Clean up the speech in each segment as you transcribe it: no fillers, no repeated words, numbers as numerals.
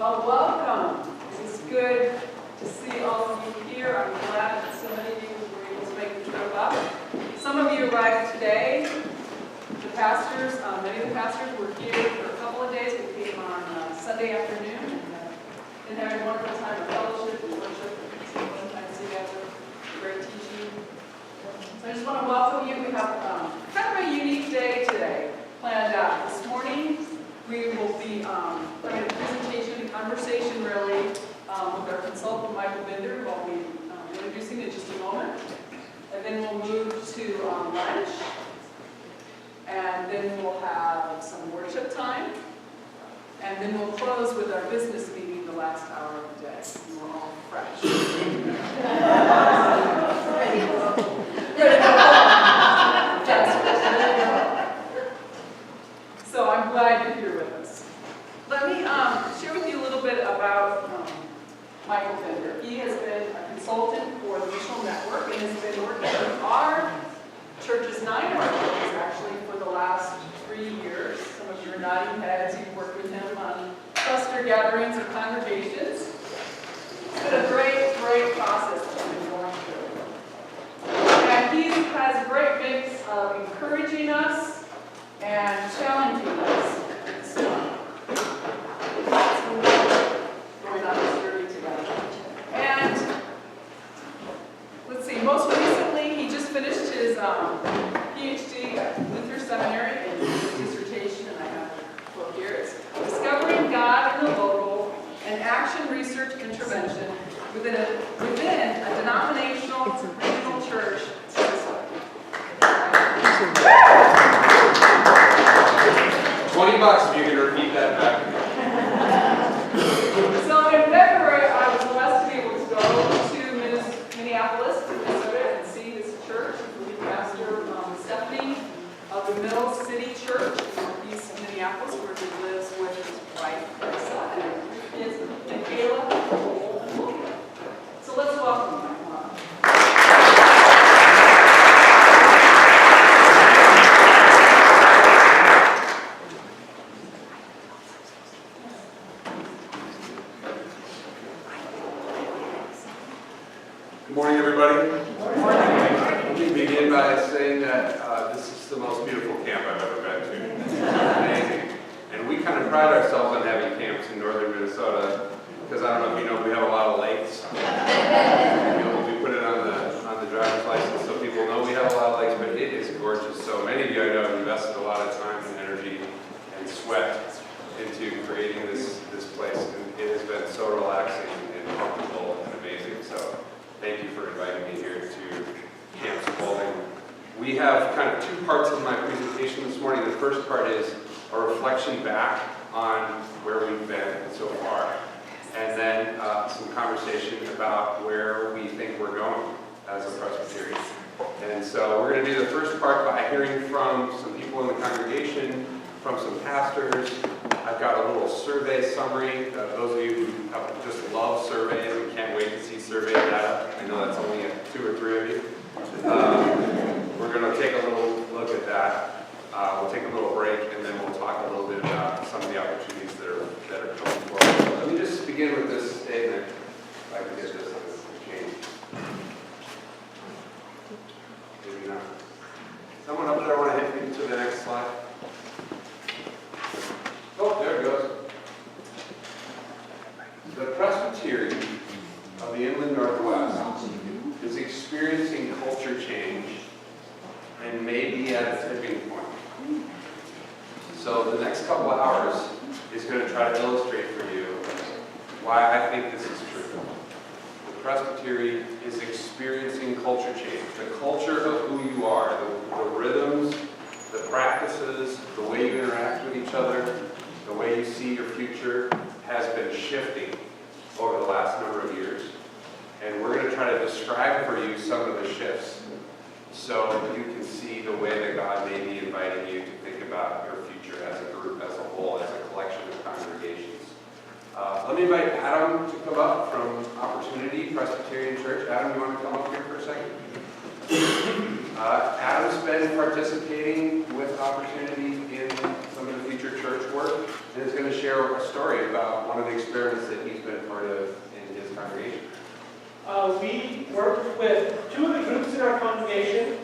Well, welcome. It's good to see all of you here. I'm glad that so many of you were able to make the trip up. Some of you arrived today. The pastors, many of the pastors were here for a couple of days. We came on Sunday afternoon and had a wonderful time of fellowship and worship and some fun time together. Great teaching. So I just want to welcome you. We have kind of a unique day today planned out. This morning we will be having a presentation, conversation really, with our consultant Michael Binder, who I'll be introducing in just a moment. And then we'll move to lunch. And then we'll have some worship time. And then we'll close with our business meeting the last hour of the day. And we're all fresh. Ready to go. So I'm glad you're here with us. Let me share with you a little bit about Michael Binder. He has been a consultant for the Missional Network and has been working with our church's 9 of our churches actually for the last 3 years. Some of you are nodding heads. You've worked with him on cluster gatherings of congregations. It's been a great, great process that we've been going through. And he has a great mix of encouraging us and challenging us. So, going on this journey together. And let's see, most recently he just finished his PhD at Luther Seminary in his dissertation, and I have a quote here. It's Discovering God in the Local and Action Research Intervention within a denominational regional church system. 20 bucks if you can repeat that back. So in February, I was blessed to be able to go to Minneapolis, Minnesota, and see this church with Pastor Stephanie of the Middle City Church in Northeast Minneapolis, where he lives with his wife, Lisa, and his kids, Michaela, Cole, and William. So let's welcome them. Good morning, everybody. Good morning. Let me begin by saying that this is the most beautiful camp I've ever been to. It's amazing. And we kind of pride ourselves on having camps in northern Minnesota because I don't know if you know, we have a lot of lakes. We put it on the driver's license so people know we have a lot of lakes, but it is gorgeous. So many of you I know have invested a lot of time and energy and sweat into creating this place. And it has been so relaxing and comfortable and amazing. So thank you for inviting me here to Camp Spalding. We have kind of 2 parts of my presentation this morning. The first part is a reflection back on where we've been so far, and then some conversation about where we think we're going as a Presbytery. And so we're going to do the first part by hearing from some people in the congregation, from some pastors. I've got a little survey summary. Those of you who just love surveys and can't wait to see survey data, I know that's only 2 or 3 of you. We're going to take a little look at that. We'll take a little break, and then we'll talk a little bit about some of the opportunities that are coming forward. So let me just begin with this statement, if I can get this change. Maybe not. Someone up there want to hit me to the next slide? Oh, there it goes. The Presbytery of the Inland Northwest is experiencing culture change and may be at a tipping point. So the next couple of hours is going to try to illustrate for you why I think this is true. The Presbytery is experiencing culture change. The culture of who you are, the rhythms, the practices, the way you interact with each other, the way you see your future has been shifting over the last number of years. And we're going to try to describe for you some of the shifts so that you can see the way that God may be inviting you to think about your future as a group, as a whole, as a collection of congregations. Let me invite Adam to come up from Opportunity Presbyterian Church. Adam, you want to come up here for a second? Adam's been participating with Opportunity in some of the future church work and is going to share a story about one of the experiments that he's been a part of in his congregation. We work with two of the groups in our congregation.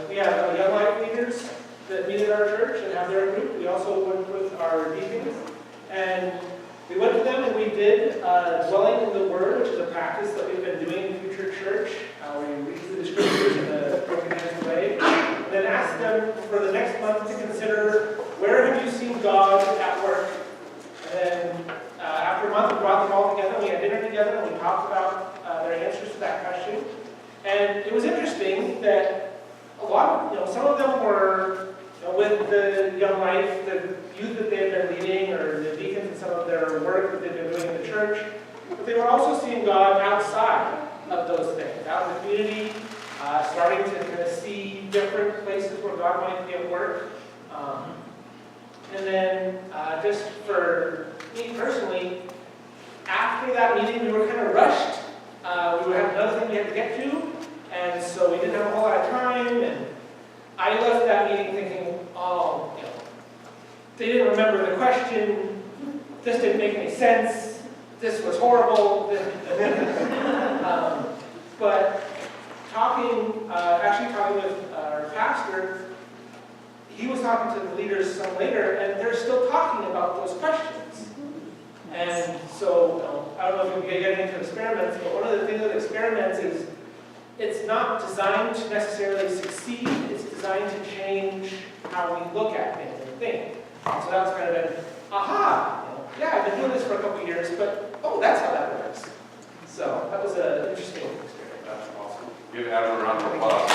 We have young life leaders that meet at our church and have their group. We also work with our deacons. And we went to them and we did dwelling in the Word, which is a practice that we've been doing in Future Church. We read through the scriptures in a organized way. And then asked them for the next month to consider, where have you seen God at work? And then after a month, we brought them all together. We had dinner together and we talked about their answers to that question. And it was interesting that a lot of, some of them were with the young life, the youth that they had been leading, or the deacons and some of their work that they've been doing in the church. But they were also seeing God outside of those things, out in the community, starting to kind of see different places where God might be at work. And then just for me personally, after that meeting, we were kind of rushed. We had another thing we had to get to, and so we didn't have a whole lot of time, and I left that meeting thinking, oh, they didn't remember the question, this didn't make any sense, this was horrible. But actually talking with our pastor, he was talking to the leaders some later, and they're still talking about those questions. And so, I don't know if we can get into experiments, but one of the things with experiments is it's not designed to necessarily succeed, it's designed to change how we look at things and think. So that's kind of an, aha, yeah, I've been doing this for a couple of years, but that's how that works. So that was an interesting experiment. That's awesome. Give Adam a round of applause.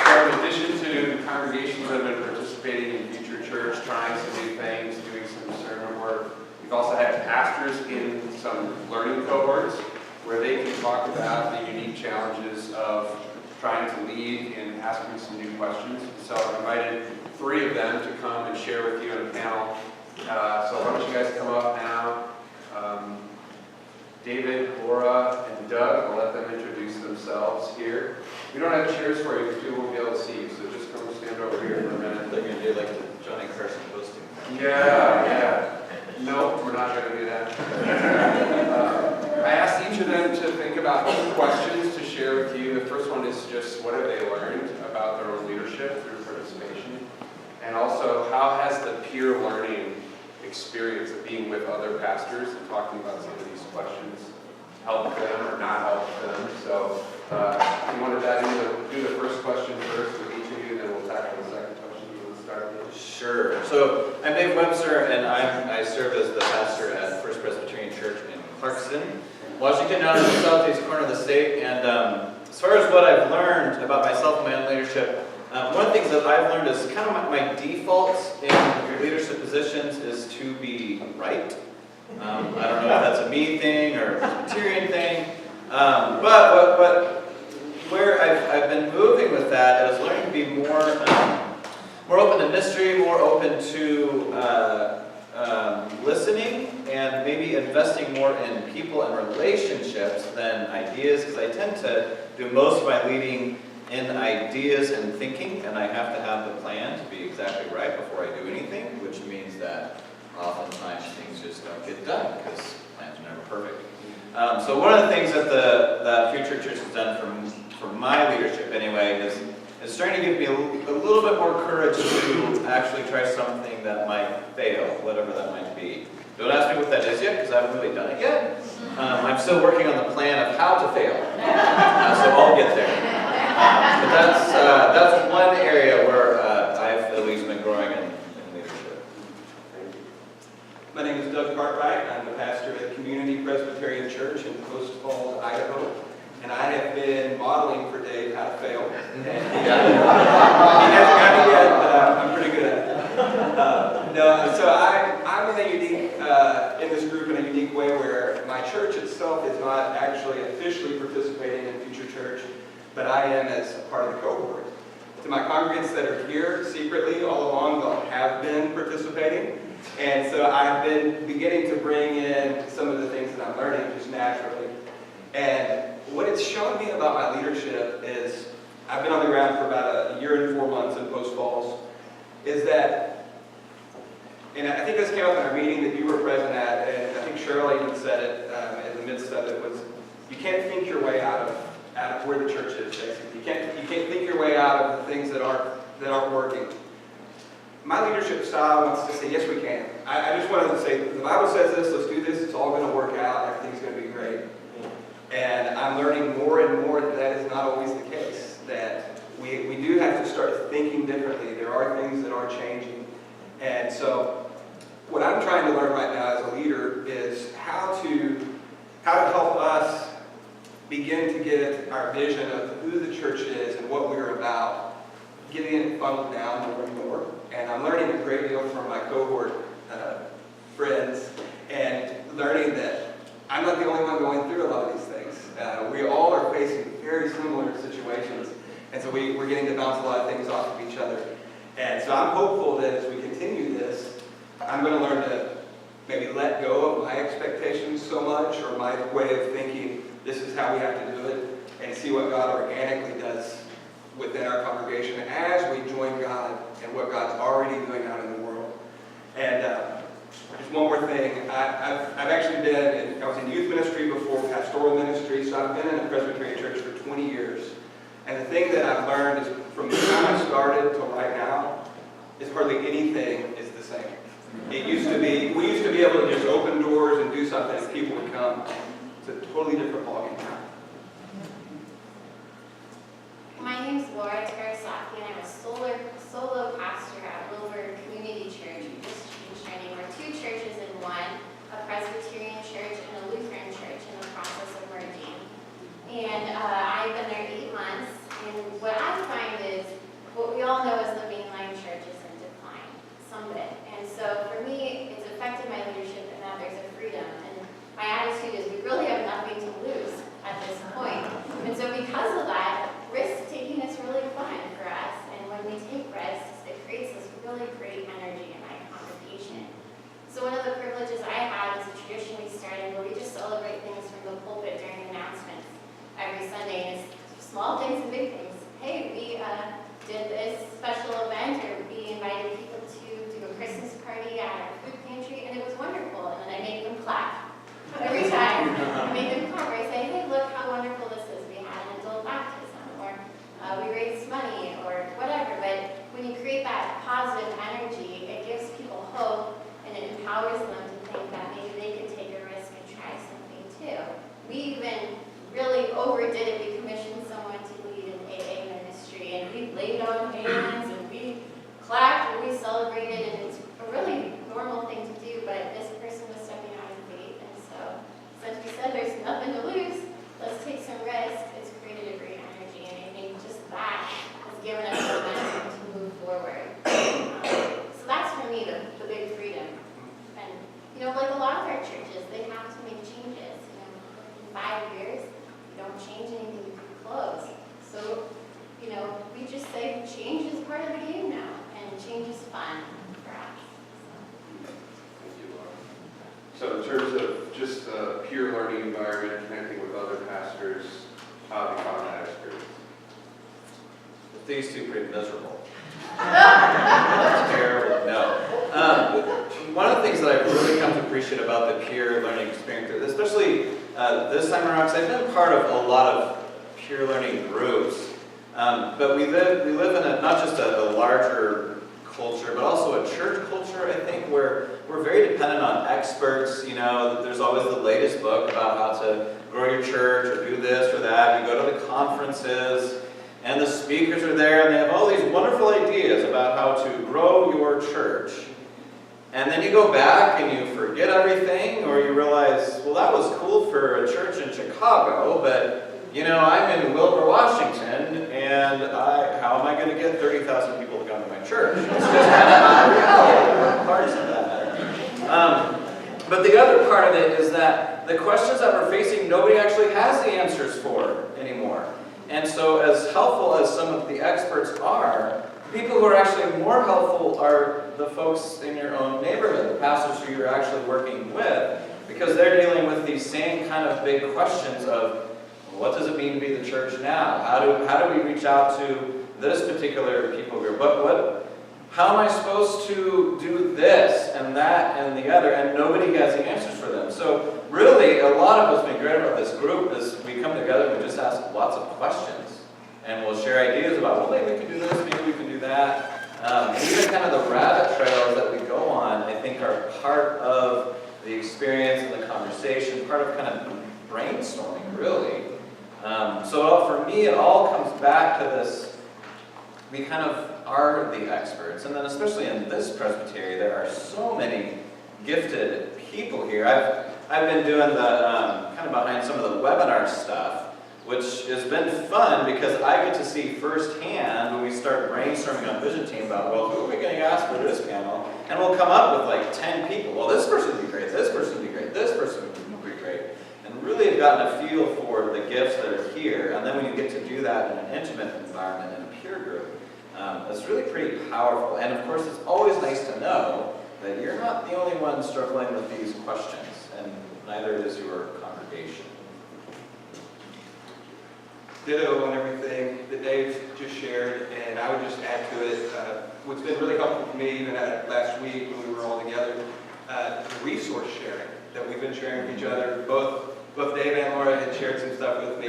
So in addition to the congregations that have been participating in Future Church, trying some new things, doing some sermon work, we've also had pastors in some learning cohorts where they can talk about the unique challenges of trying to lead and asking some new questions. So I've invited 3 of them to come and share with you in a panel. So why don't you guys come up now? David, Laura, and Doug, I'll let them introduce themselves here. We don't have chairs for you because people won't be able to see you, so just come stand over here for a minute. They're going to do like the Johnny Carson posting. Yeah. No, we're not going to do that. I asked each of them to think about 2 questions to share with you. The first one is just what have they learned about their own leadership through participation? And also, how has the peer learning experience of being with other pastors and talking about some of these questions helped them or not helped them? So if you want to dive into do the first question first with each of you, then we'll tackle the second question. You want to start with? Sure. So I'm Dave Webster, and I serve as the pastor at First Presbyterian Church in Clarkston, Washington, down in the southeast corner of the state. And as far as what I've learned about myself and my own leadership, one of the things that I've learned is kind of my defaults in leadership positions is to be right. I don't know if that's a me thing or a Presbyterian thing, but where I've been moving with that is learning to be more open to mystery, more open to listening, and maybe investing more in people and relationships than ideas, because I tend to do most of my leading in ideas and thinking, and I have to have the plan to be exactly right before I do anything, which means that oftentimes things just don't get done because plans are never perfect. So one of the things that the Future Church has done for my leadership anyway is starting to give me a little bit more courage to actually try something that might fail, whatever that might be. Don't ask me what that is yet, because I haven't really done it yet. I'm still working on the plan of how to fail, so I'll get there. But that's one area where I've at least been growing in leadership. Thank you. My name is Doug Cartwright. I'm the pastor at Community Presbyterian Church in Post Falls, Idaho. And I have been modeling for Dave how to fail. And he hasn't got me yet, but I'm pretty good at it. So I'm in a unique, in this group in a unique way where my church itself is not actually officially participating in Future Church, but I am as a part of the cohort. To my congregants that are here secretly all along, they'll have been participating. And so I've been beginning to bring in some of the things that I'm learning just naturally. And what it's shown me about my leadership is I've been on the ground for about a year and 4 months in Post Falls, is that, and I think this came up in our meeting that you were present at, and I think Cheryl even said it in the midst of it, was you can't think your way out of where the church is, basically. You can't think your way out of the things that aren't working. My leadership style wants to say, yes, we can. I just wanted to say, the Bible says this, let's do this, it's all going to work out, everything's going to be great. And I'm learning more and more that is not always the case, that we do have to start thinking differently. There are things that are changing. And so what I'm trying to learn right now as a leader is how to help us begin to get our vision of who the church is and what we're about, getting it funneled down more and more. And I'm learning a great deal from my cohort friends, and learning that I'm not the only one going through a lot of these things. We all are facing very similar situations, and so we're getting to bounce a lot of things off of each other. And so I'm hopeful that as we continue this, I'm going to learn to maybe let go of my expectations so much, or my way of thinking, this is how we have to do it, and see what God organically does within our congregation as we join God and what God's already doing out in the world. And just one more thing, I've actually I was in youth ministry before, pastoral ministry, so I've been in a Presbyterian church for 20 years. And the thing that I've learned is from the time I started till right now, is hardly anything is the same. We used to be able to just open doors and do something and people would come. It's a totally different ballgame now. My name's Laura Terasaki, and I'm a solo pastor at Wilbur Community Church. We just changed our name. We're two churches in one, a Presbyterian church and a Lutheran church in the process of merging. And I've been there 8 months, and what I find is, what we all know is the mainline church is in decline, some bit. And so for me, it's affected my leadership in that there's a freedom. And my attitude is we really have nothing to lose at this point. And so because of that, risk-taking is really fun for us, and when we take risks, it creates this really great energy in my congregation. So one of the privileges I have is a tradition we started where we just celebrate things from the pulpit during announcements every Sunday, and it's small things and big things. Hey, we did this special event, or we invited people to do a Christmas party at our food pantry, and it was wonderful, and then I make them clap. Every time I make them clap, I say, hey, look how wonderful this is. We had an adult baptism, or we raised money, or whatever. But when you create that positive energy, it gives people hope, and it empowers them to think that maybe they could take a risk and try something too. We even really overdid it. We commissioned someone to lead an AA ministry, and we laid on hands, and we clapped, and we celebrated, and it's a really normal thing to do, but this person was stepping out of faith, and so since we said there's nothing to lose, let's take some risks, it's created a great energy, and I think just that has given us momentum to move forward. So that's for me the big freedom. And like a lot of our churches, they have to make changes. In 5 years, you don't change anything, you close. So, we just say change is part of the game now, and change is fun for us. Thank you, Laura. So in terms of just a peer learning environment, connecting with other pastors, how have you found that experience? These two pretty miserable. Terrible. No. One of the things that I've really come to appreciate about the peer learning experience, especially this time around, because I've been part of a lot of peer learning groups, but we live in not just a larger culture, but also a church culture, I think, where we're very dependent on experts. There's always the latest book about how to grow your church or do this or that. You go to the conferences, and the speakers are there, and they have all these wonderful ideas about how to grow your church. And then you go back and you forget everything, or you realize, well, that was cool for a church in Chicago, but I'm in Wilbur, Washington, and how am I going to get 30,000 people to come to my church? It's just kind of not reality. Parts of that matter. But the other part of it is that the questions that we're facing, nobody actually has the answers for anymore. And so as helpful as some of the experts are, people who are actually more helpful are the folks in your own neighborhood, the pastors who you're actually working with, because they're dealing with these same kind of big questions of, What does it mean to be the church now? How do we reach out to this particular people group? How am I supposed to do this and that and the other? And nobody has the answers for them. So really, a lot of what's been great about this group is we come together and we just ask lots of questions. And we'll share ideas about, well, maybe we can do this, maybe we can do that. And even kind of the rabbit trails that we go on, I think are part of the experience and the conversation, part of kind of brainstorming, really. So for me, it all comes back to this, we kind of are the experts. And then especially in this presbytery, there are so many gifted people here. I've been doing the kind of behind some of the webinar stuff, which has been fun because I get to see firsthand when we start brainstorming on Vision Team about, well, who are we going to ask for this panel? And we'll come up with like 10 people. Well, this person would be great, this person would be great, this person would be great. And really have gotten a feel for the gifts that are here. And then when you get to do that in an intimate environment, in a peer group, it's really pretty powerful. And of course, it's always nice to know that you're not the only one struggling with these questions, and neither is your congregation. Ditto on everything that Dave just shared, and I would just add to it, what's been really helpful for me, even last week when we were all together, the resource sharing that we've been sharing with each other. Both Dave and Laura had shared some stuff with me,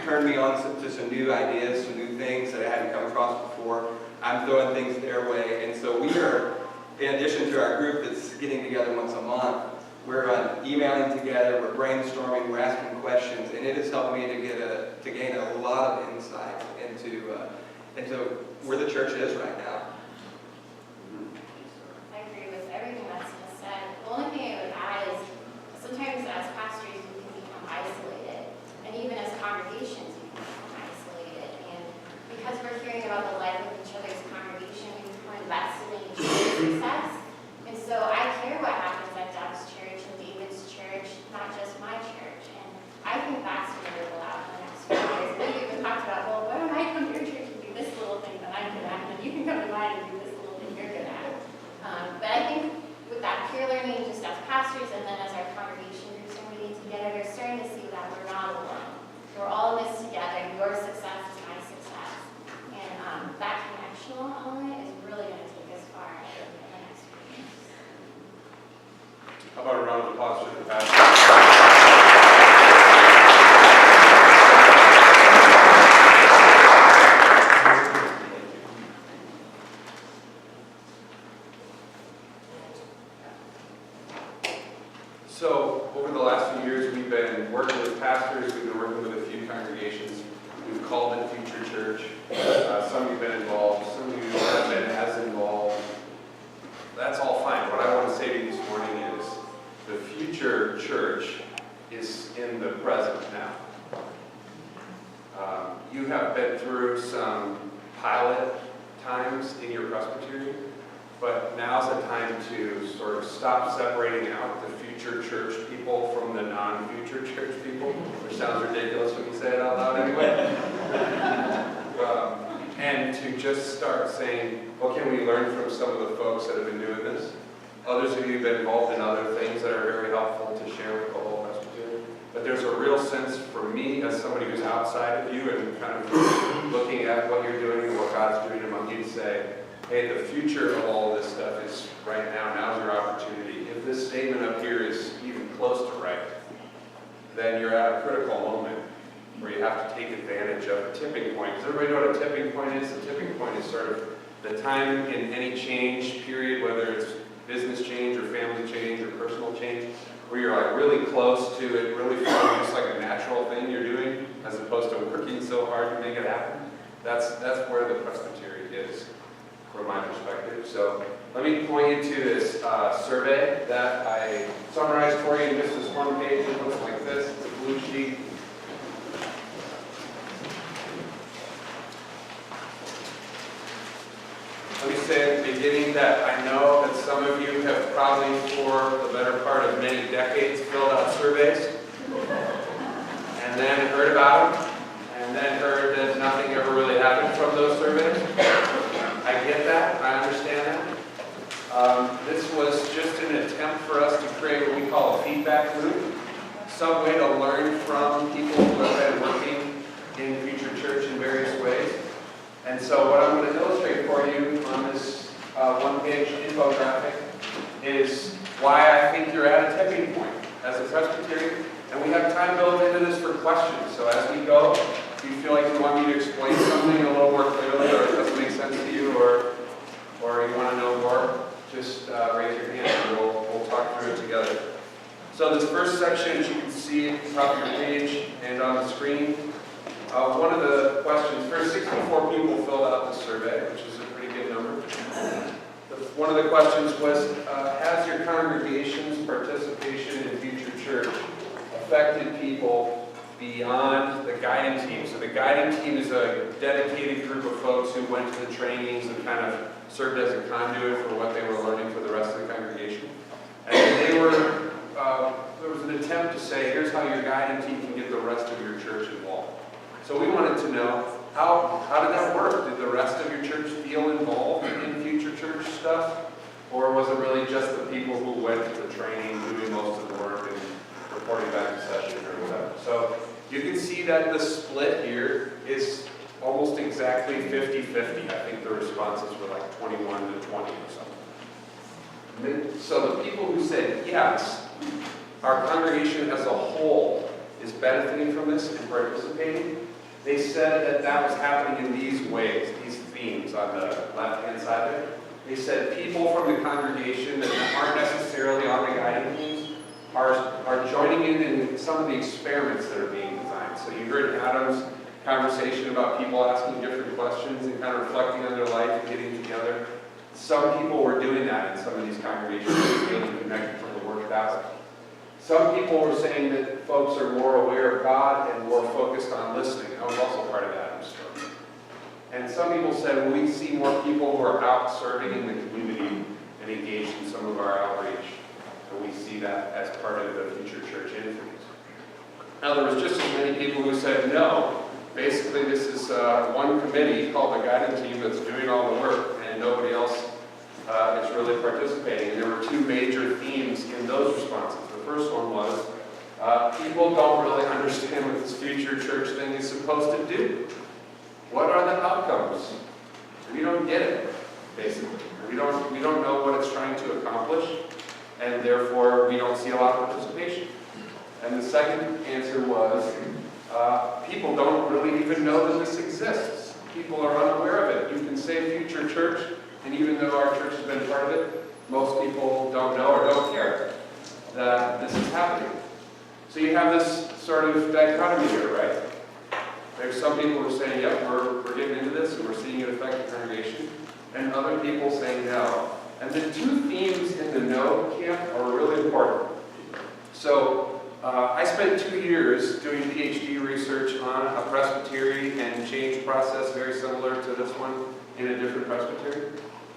turned me on to some new ideas, some new things that I hadn't come across before. I'm throwing things their way, and so we are, in addition to our group that's getting together once a month, we're emailing together, we're brainstorming, we're asking questions, and it has helped me to gain a lot of insight into where the church is right now. I agree with everything that's been said. The only thing I would add is sometimes as pastors we can become isolated, and even as congregations we can become isolated. And because we're hearing about the life of each other's congregation, we become invested in each other's success. And so I care what happens at Doug's church and David's church, not just my church. And I think that's going to ripple out in the next few years. We've even talked about, well, why don't I come to your church and do this little thing that I'm good at, and then you can come to mine and do this little thing you're good at. But I think with that peer learning, just as pastors and then as our congregation groups are meeting together, they're starting to see that we're not alone. We're all in this together. Your success is my success. And that connectional element is really going to take us far, I think, in the next few years. How about a round of applause for the pastor? So, over the last few years, we've been working with pastors, we've been working with a few congregations. We've called it Future Church. Some of you have been involved, some of you haven't been as involved. That's all fine. What I want to say to you this morning is the future church is in the present now. You have been through some pilot times in your presbytery, but now's the time to sort of stop separating out the future church people from the non-future church people, which sounds ridiculous when you say it out loud anyway. And to just start saying, what can we learn from some of the folks that have been doing this? Others of you have been involved in other things that are very helpful to share with the whole presbytery. But there's a real sense for me as somebody who's outside of you and kind of looking at what you're doing and what God's doing among you to say, hey, the future of all of this stuff is right now. Now's your opportunity. If this statement up here is even close to right, then you're at a critical moment where you have to take advantage of a tipping point. Does everybody know what a tipping point is? The tipping point is sort of the time in any change period, whether it's business change or family change or personal change, where you're like really close to it, really feeling just like a natural thing you're doing, as opposed to working so hard to make it happen. That's where the presbytery is, from my perspective. So let me point you to this survey that I summarized for you in just this one page. It looks like this. It's a blue sheet. Let me say at the beginning that I know that some of you have probably, for the better part of many decades, filled out surveys, and then heard about them, and then heard that nothing ever really happened from those surveys. I get that. I understand that. This was just an attempt for us to create what we call a feedback loop, some way to learn from people who have been working in Future Church in various ways. And so what I'm going to illustrate for you on this one-page infographic is why I think you're at a tipping point as a Presbyterian. And we have time built into this for questions. So as we go, if you feel like you want me to explain something a little more clearly, or it doesn't make sense to you, or you want to know more, just raise your hand and we'll talk through it together. So this first section, as you can see at the top of your page and on the screen, one of the questions, first 64 people filled out the survey, which is a pretty good number. One of the questions was, has your congregation's participation in Future Church affected people beyond the guiding team? So the guiding team is a dedicated group of folks who went to the trainings and kind of served as a conduit for what they were learning for the rest of the congregation. And they were, there was an attempt to say, here's how your guiding team can get the rest of your church involved. So we wanted to know, how did that work? Did the rest of your church feel involved in Future Church stuff? Or was it really just the people who went to the training, doing most of the work and reporting back to session or whatever? So you can see that the split here is almost exactly 50-50. I think the responses were like 21 to 20 or something. So the people who said yes, our congregation as a whole is benefiting from this and participating, they said that that was happening in these ways, these themes on the left-hand side there. They said people from the congregation that aren't necessarily on the guiding teams are joining in some of the experiments that are being designed. So you heard Adam's conversation about people asking different questions and kind of reflecting on their life and getting together. Some people were doing that in some of these congregations, feeling connected from the work ethic. Some people were saying that folks are more aware of God and more focused on listening. That was also part of Adam's story. And some people said, well, we see more people who are out serving in the community and engaged in some of our outreach. And we see that as part of the Future Church influence. Now, there was just as many people who said no. Basically, this is one committee called the guiding team that's doing all the work, and nobody else is really participating. And there were two major themes in those responses. The first one was, people don't really understand what this Future Church thing is supposed to do. What are the outcomes? We don't get it, basically. We don't know what it's trying to accomplish, and therefore we don't see a lot of participation. And the second answer was, people don't really even know that this exists. People are unaware of it. You can say Future Church, and even though our church has been part of it, most people don't know or don't care that this is happening. So you have this sort of dichotomy here, right? There's some people who are saying, yep, we're getting into this and we're seeing it affect the congregation, and other people saying no. And the two themes in the no camp are really important. So I spent 2 years doing PhD research on a presbytery and change process very similar to this one in a different presbytery.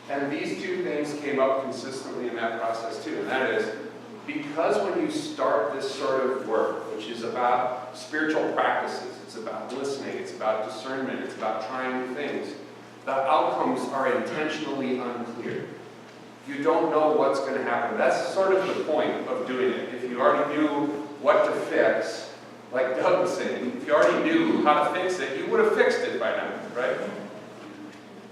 And these two things came up consistently in that process too, and that is, because when you start this sort of work, which is about spiritual practices, it's about listening, it's about discernment, it's about trying new things, the outcomes are intentionally unclear. You don't know what's going to happen. That's sort of the point of doing it. If you already knew what to fix, like Doug was saying, if you already knew how to fix it, you would have fixed it by now, right?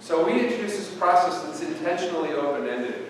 So we introduced this process that's intentionally open-ended.